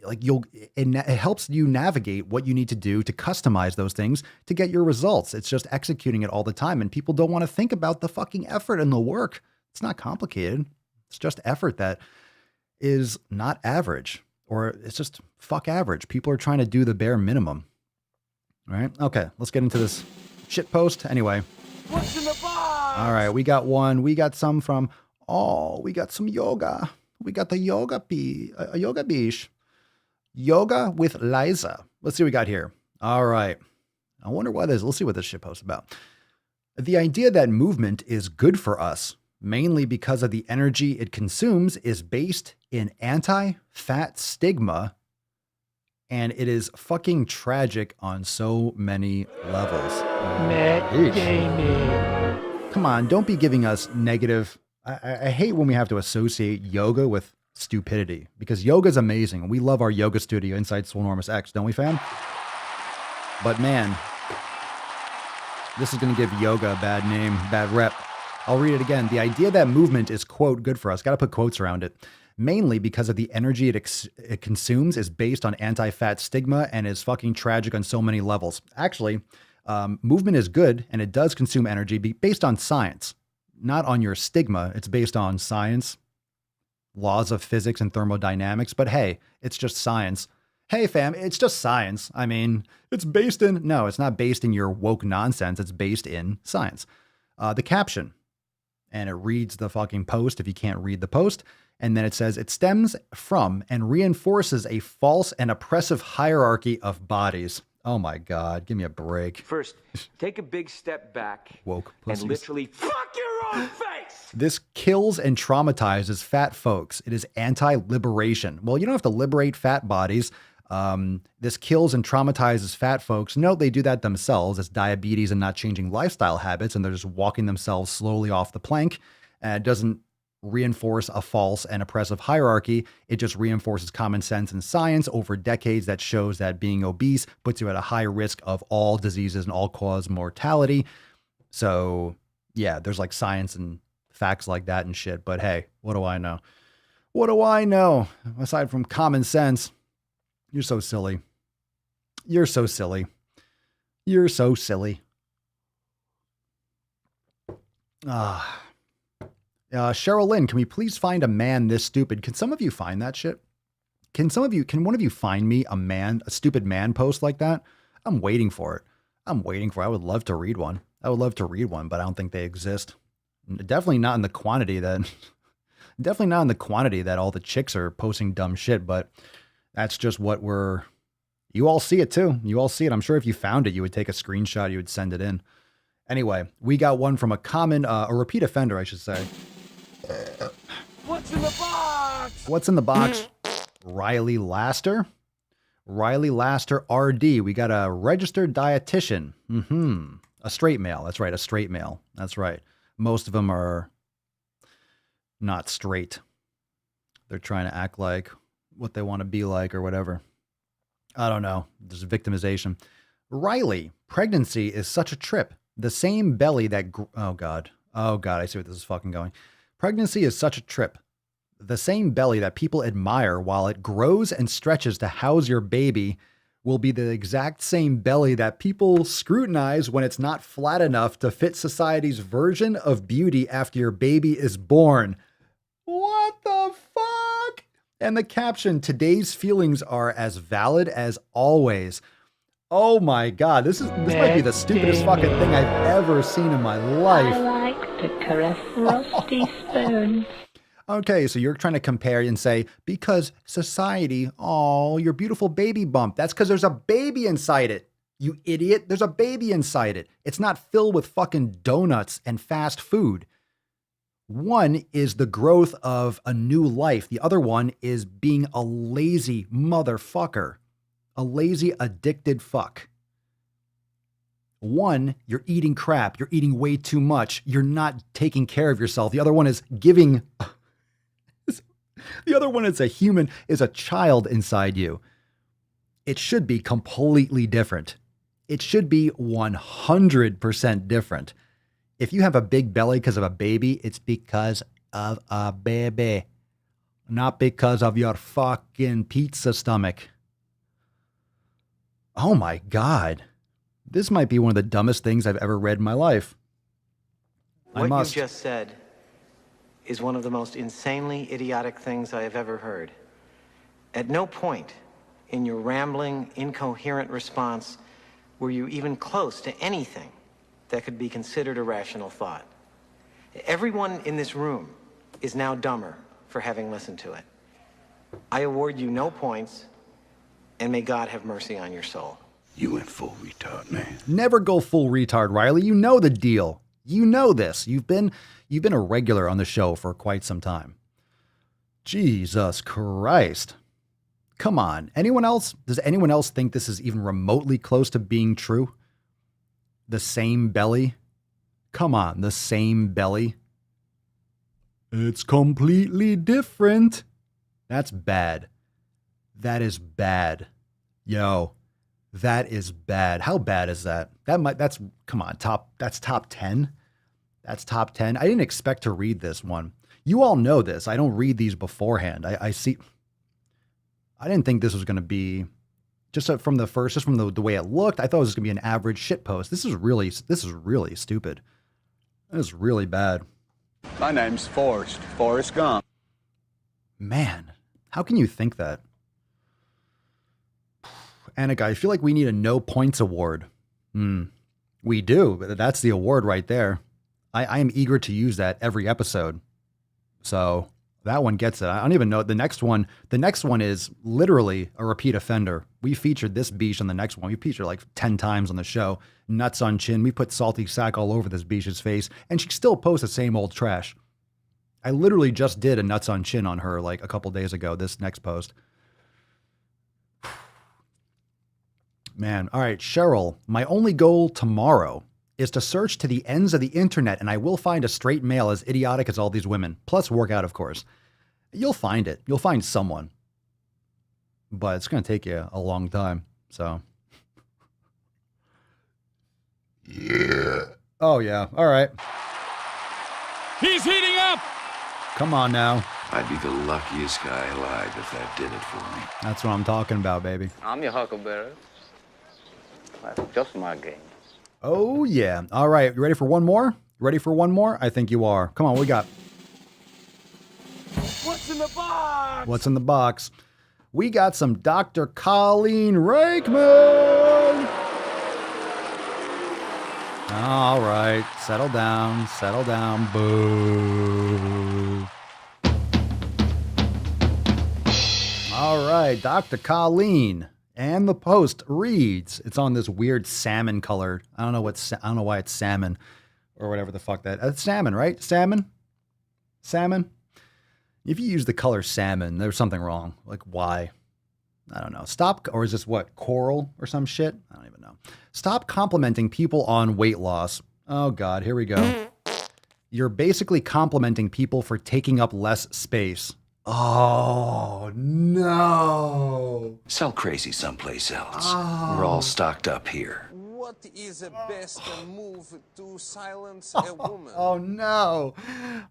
like it helps you navigate what you need to do to customize those things to get your results. It's just executing it all the time, and people don't want to think about the fucking effort and the work. It's not complicated. It's just effort that is not average, or it's just fuck average. People are trying to do the bare minimum. All right. Okay. Let's get into this shit post. Anyway. What's in the box? All right, we got one. We got some from, we got some yoga. We got the yoga beach. Yoga with Liza. Let's see what we got here. All right. I wonder why this, let's see what this shit post is about. The idea that movement is good for us, mainly because of the energy it consumes, is based in anti-fat stigma, and it is fucking tragic on so many levels. Come on, don't be giving us negative. I hate when we have to associate yoga with stupidity, because yoga is amazing, and we love our yoga studio inside Swolenormous X, don't we, fam? But man, this is going to give yoga a bad name, bad rep. I'll read it again. The idea that movement is, quote, good for us, got to put quotes around it, mainly because of the energy it consumes, is based on anti-fat stigma and is fucking tragic on so many levels. Actually, movement is good, and it does consume energy based on science, not on your stigma. It's based on science, laws of physics and thermodynamics. But hey, it's just science. Hey fam, it's just science. I mean, it's not based in your woke nonsense. It's based in science. The caption, and it reads the fucking post if you can't read the post. And then it says, it stems from and reinforces a false and oppressive hierarchy of bodies. Oh my God, give me a break. First, take a big step back Woke and pussies. literally fuck your own face. This kills and traumatizes fat folks. It is anti-liberation. Well, you don't have to liberate fat bodies. This kills and traumatizes fat folks. No, they do that themselves. It's diabetes and not changing lifestyle habits, and they're just walking themselves slowly off the plank. And it doesn't reinforce a false and oppressive hierarchy. It just reinforces common sense and science over decades that shows that being obese puts you at a high risk of all diseases and all-cause mortality. So, yeah, there's like science and facts like that and shit. But hey, what do I know? What do I know? Aside from common sense, you're so silly. You're so silly. You're so silly. Cheryl Lynn, can we please find a man this stupid? Can some of you find that shit? Can one of you find me a stupid man post like that? I'm waiting for it. I would love to read one. But I don't think they exist. Definitely not in the quantity that all the chicks are posting dumb shit, but that's just what you all see it too. You all see it. I'm sure if you found it, you would take a screenshot, you would send it in. Anyway, we got one from a repeat offender, I should say. What's in the box? What's in the box? Riley Laster. Riley Laster RD. We got a registered dietitian. A straight male. That's right. A straight male. That's right. Most of them are not straight. They're trying to act like what they want to be like or whatever. I don't know. There's victimization. Riley, pregnancy is such a trip. The same belly that... Oh, God. I see what this is fucking going. Pregnancy is such a trip. The same belly that people admire while it grows and stretches to house your baby will be the exact same belly that people scrutinize when it's not flat enough to fit society's version of beauty after your baby is born. What the fuck? And the caption, today's feelings are as valid as always. Oh my God, this might be the stupidest fucking thing I've ever seen in my life. I like to caress rusty spoons. Okay, so you're trying to compare and say, because society, oh, your beautiful baby bump. That's because there's a baby inside it. You idiot. There's a baby inside it. It's not filled with fucking donuts and fast food. One is the growth of a new life. The other one is being a lazy motherfucker. A lazy, addicted fuck. One, you're eating crap. You're eating way too much. You're not taking care of yourself. The other one is giving... The other one is a child inside you. It should be completely different. It should be 100% different. If you have a big belly because of a baby, it's because of a baby, not because of your fucking pizza stomach. Oh my God. This might be one of the dumbest things I've ever read in my life. What you just said is one of the most insanely idiotic things I have ever heard. At no point in your rambling, incoherent response were you even close to anything that could be considered a rational thought. Everyone in this room is now dumber for having listened to it. I award you no points, and may God have mercy on your soul. You went full retard, man. Never go full retard, Riley. You know the deal. You know this. You've been a regular on the show for quite some time. Jesus Christ. Come on. Anyone else? Does anyone else think this is even remotely close to being true? The same belly? Come on, the same belly. It's completely different. That's bad. That is bad. Yo, that is bad. How bad is that? That's top 10. That's top 10. I didn't expect to read this one. You all know this. I don't read these beforehand. I didn't think this was going to be just from the way it looked. I thought it was going to be an average shit post. This is really stupid. This is really bad. My name's Forrest Gump. Man, how can you think that? Annika, I feel like we need a no points award. We do. That's the award right there. I am eager to use that every episode. So that one gets it. I don't even know. The next one is literally a repeat offender. We featured this beach on the next one. We featured like 10 times on the show. Nuts on chin. We put salty sack all over this beach's face, and she still posts the same old trash. I literally just did a nuts on chin on her like a couple days ago, this next post. Man, all right, Cheryl, my only goal tomorrow is to search to the ends of the internet, and I will find a straight male as idiotic as all these women, plus work out, of course. You'll find it. You'll find someone. But it's going to take you a long time, so. Yeah. Oh, yeah. All right. He's heating up! Come on now. I'd be the luckiest guy alive if that did it for me. That's what I'm talking about, baby. I'm your huckleberry. That's just my game. Oh, yeah. All right. You ready for one more? You ready for one more? I think you are. Come on, what we got? What's in the box? What's in the box? We got some Dr. Colleen Reichman. All right. Settle down. Settle down. Boo. All right. Dr. Colleen. And the post reads, it's on this weird salmon color. I don't know why it's salmon or whatever the fuck that. It's salmon, right? Salmon? Salmon? If you use the color salmon, there's something wrong. Like why? I don't know. Stop, or is this what? Coral or some shit? I don't even know. Stop complimenting people on weight loss. Oh God, here we go. You're basically complimenting people for taking up less space. Oh, no. Sell crazy someplace else. We're all stocked up here. What is the best move to silence a woman? Oh, no.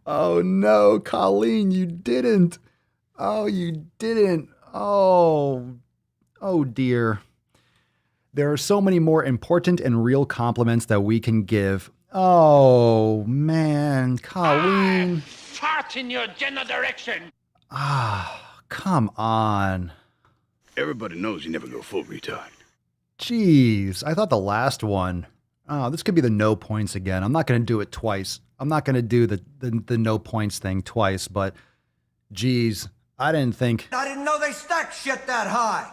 Oh, no. Colleen, you didn't. Oh, you didn't. Oh, dear. There are so many more important and real compliments that we can give. Oh, man. Colleen. Fart in your general direction. Ah, come on. Everybody knows you never go full retard. Jeez, I thought the last one. Oh, this could be the no points again. I'm not going to do it twice. I'm not going to do the no points thing twice, but geez, I didn't know they stacked shit that high.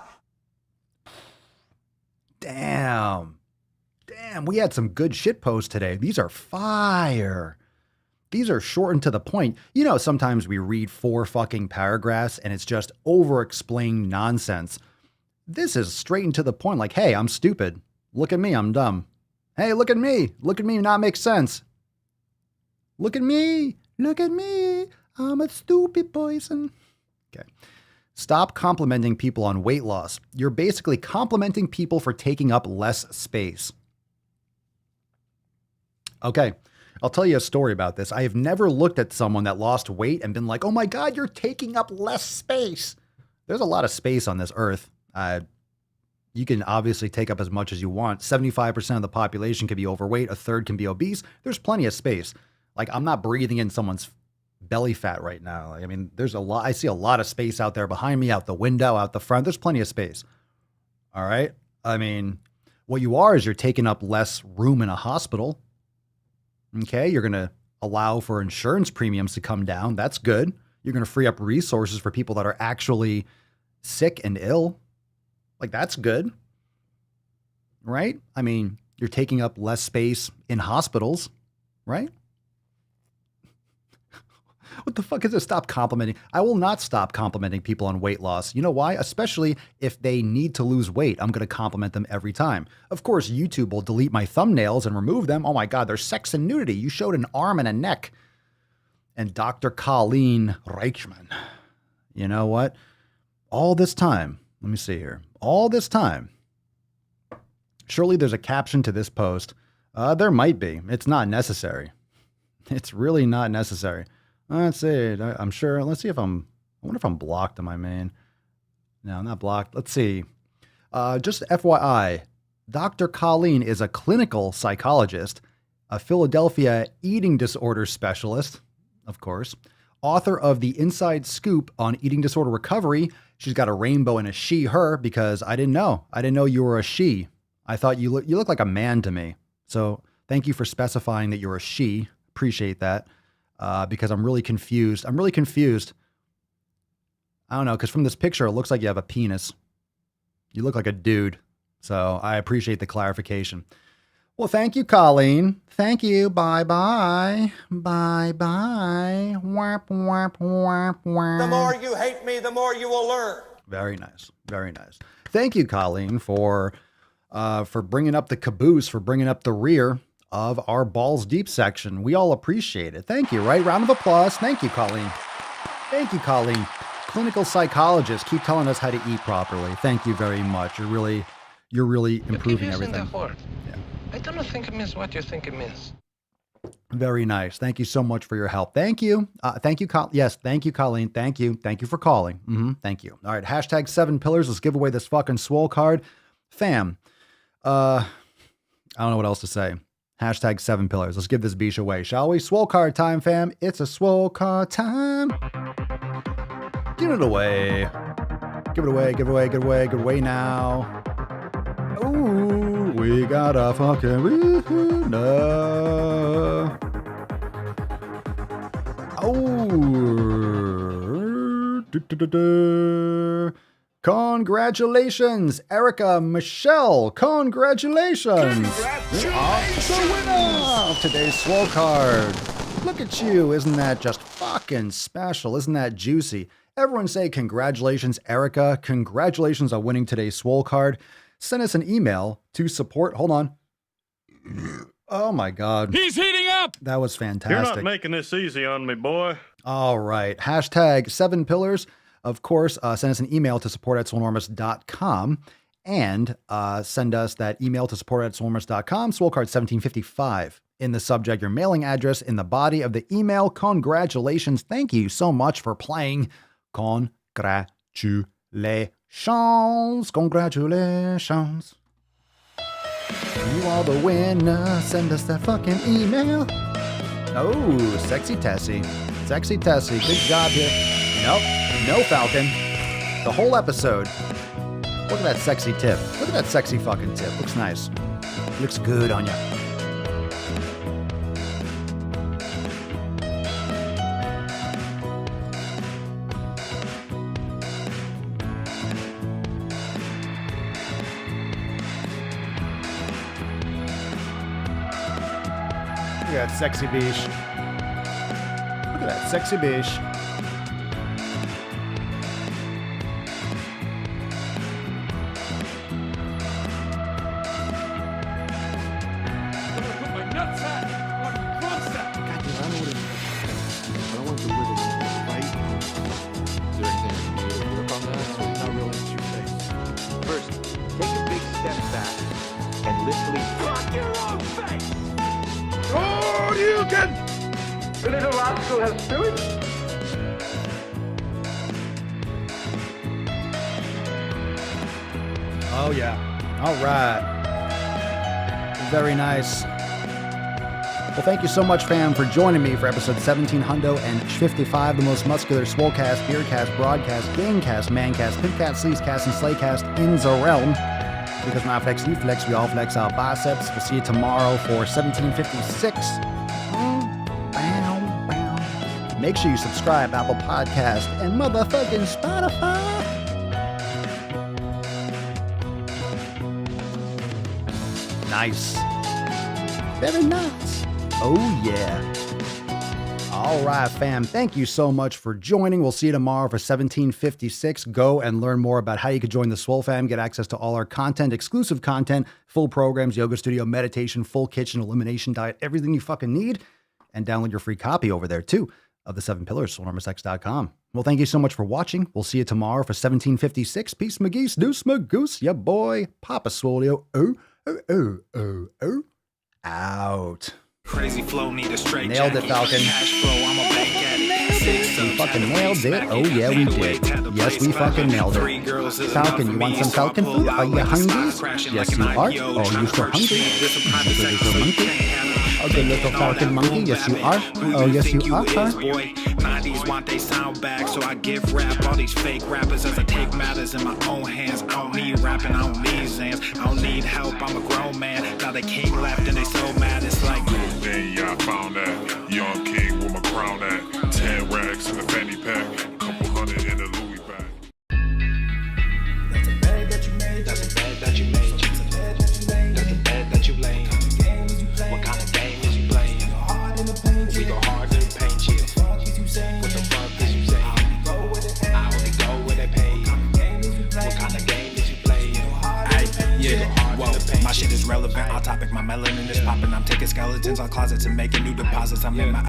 Damn, we had some good shit posts today. These are fire. These are short and to the point. You know, sometimes we read 4 fucking paragraphs and it's just over-explained nonsense. This is straight and to the point, like, hey, I'm stupid. Look at me, I'm dumb. Hey, look at me. Look at me not make sense. Look at me. Look at me. I'm a stupid person. Okay. Stop complimenting people on weight loss. You're basically complimenting people for taking up less space. Okay. I'll tell you a story about this. I have never looked at someone that lost weight and been like, oh my God, you're taking up less space. There's a lot of space on this earth. You can obviously take up as much as you want. 75% of the population can be overweight. A third can be obese. There's plenty of space. Like, I'm not breathing in someone's belly fat right now. I mean, there's a lot. I see a lot of space out there behind me, out the window, out the front. There's plenty of space. All right. I mean, what you are is you're taking up less room in a hospital. Okay, you're going to allow for insurance premiums to come down. That's good. You're going to free up resources for people that are actually sick and ill. Like, that's good. Right? I mean, you're taking up less space in hospitals, right? What the fuck is this? Stop complimenting. I will not stop complimenting people on weight loss. You know why? Especially if they need to lose weight. I'm going to compliment them every time. Of course, YouTube will delete my thumbnails and remove them. Oh my God, there's sex and nudity. You showed an arm and a neck. And Dr. Colleen Reichman. You know what? All this time, let me see here. All this time, surely there's a caption to this post. There might be. It's not necessary. It's really not necessary. Let's see. I'm sure. Let's see if I wonder if I'm blocked on my main. No, I'm not blocked. Let's see. Just FYI, Dr. Colleen is a clinical psychologist, a Philadelphia eating disorder specialist, of course, author of The Inside Scoop on Eating Disorder Recovery. She's got a rainbow and a she, her, because I didn't know. I didn't know you were a she. I thought you look like a man to me. So thank you for specifying that you're a she. Appreciate that. Because I'm really confused. I don't know, because from this picture, it looks like you have a penis. You look like a dude. So I appreciate the clarification. Well, thank you, Colleen. Thank you. Bye-bye. Bye-bye. Whap, whap, whap, whap. The more you hate me, the more you will learn. Very nice. Very nice. Thank you, Colleen, for bringing up the caboose, for bringing up the rear of our Balls Deep section. We all appreciate it. Thank you, right? Round of applause. Thank you, Colleen. Thank you, Colleen. Clinical psychologist, keep telling us how to eat properly. Thank you very much. You're really improving everything. Yeah. I don't think it means what you think it means. Very nice. Thank you so much for your help. Thank you. Thank you, yes, thank you, Colleen. Thank you. Thank you for calling. Thank you. All right, hashtag 7 pillars. Let's give away this fucking Swole card. Fam, I don't know what else to say. Hashtag 7 pillars. Let's give this beach away, shall we? Swole card time, fam. It's a Swole card time. Give it away. Give it away, give it away, give it away, give it away now. Ooh, we got a fucking winner. Oh, congratulations, Erica Michelle. Congratulations. You are the winner of today's Swole card. Look at you. Isn't that just fucking special? Isn't that juicy? Everyone say congratulations, Erica. Congratulations on winning today's Swole card. Send us an email to support. Hold on. Oh my God. He's heating up. That was fantastic. You're not making this easy on me, boy. All right. Hashtag 7 pillars. Of course, send us an email to support@swolenormous.com and send us that email to support@swolenormous.com. Swole card 1755 in the subject, your mailing address in the body of the email. Congratulations. Thank you so much for playing. Congratulations. Congratulations. You are the winner. Send us that fucking email. Oh, sexy Tessie. Sexy Tessie. Good job here. Nope. No Falcon. The whole episode. Look at that sexy tip. Look at that sexy fucking tip. Looks nice. Looks good on you. Look at that sexy beach. Look at that sexy beach. The little rascal has spirit. Oh, yeah. All right. Very nice. Well, thank you so much, fam, for joining me for episode 1755, the most muscular Swolecast, Beercast, Broadcast, Gamecast, Mancast, Pimpcast, Sleazecast, and Slaycast in the realm. Because when I flex, you flex, we all flex our biceps. We'll see you tomorrow for 1756. Make sure you subscribe, Apple Podcast, and motherfucking Spotify. Nice. Very nice. Oh, yeah. All right, fam. Thank you so much for joining. We'll see you tomorrow for 1756. Go and learn more about how you could join the Swole fam, get access to all our content, exclusive content, full programs, yoga studio, meditation, full kitchen, elimination diet, everything you fucking need. And download your free copy over there, too, of the 7 pillars, swolenormousx.com. Well, thank you so much for watching. We'll see you tomorrow for 1756. Peace, McGeese, deuce, magoose, ya boy, Papa Swolio. Out. Crazy flow, need a straight nailed it, Falcon. Cash flow, I'm a bank addict. We fucking nailed it. Oh, yeah, we did. Yes, we fucking nailed it. Falcon, you want some Falcon food? Are you hungry? Yes, you are. Oh, you so hungry? Oh, the little Falcon monkey. Yes, you are. Oh, yes, you are. 90s want they sound back, so I give rap all these fake rappers as I take matters in my own hands. I don't need rapping, I don't need Zans. I don't need help, I'm a grown man. Now they king left and they so mad, it's like then yeah, I found that young king with my crown at 10 racks in the fanny pack, couple hundred in the Louis bag. That's a bag that you made, that's a bag that you made, that's a bag that you made, that's a bag that you laid. What kind of game is you playing? We go hard in the paint, yeah. What the fuck is you saying? I only go where they pay. What kind of game is you playing? Yeah. Whoa, my shit is relevant, on topic, my melanin is popping. I'm taking skeletons out closets and making new deposits. I'm in my